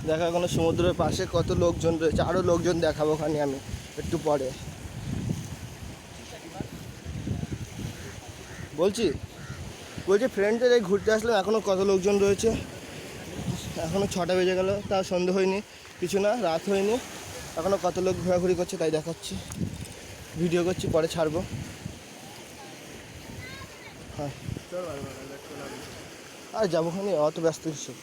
দেখো এখনো সমুদ্রের পাশে কত লোকজন রয়েছে, আরও লোকজন দেখাবো ওখানে আমি একটু পরে। বলছি ফ্রেন্ডদের এই ঘুরতে আসলাম, এখনও কত লোকজন রয়েছে। এখনও 6টা বেজে গেল, তা সন্ধে হয়নি, কিছু না, রাত হয়নি, এখনও কত লোক ঘোরাঘুরি করছে তাই দেখাচ্ছি, ভিডিও করছি, পরে ছাড়বো। হ্যাঁ আর যাবো খানি, অত ব্যস্ত কিছু।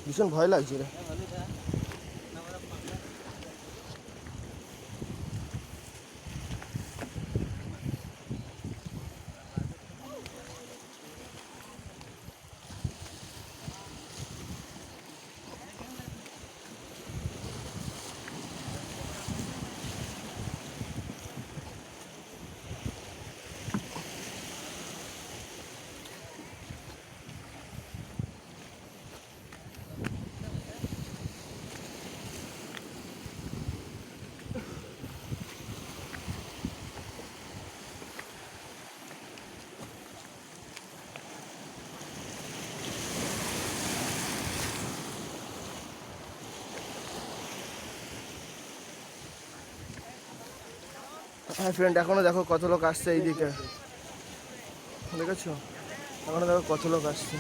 ভীষণ ভয় লাগছে রে। হ্যাঁ ফ্রেন্ড, এখনও দেখো কত লোক আসছে এইদিকে, দেখেছো? এখনও দেখো কত লোক আসছে।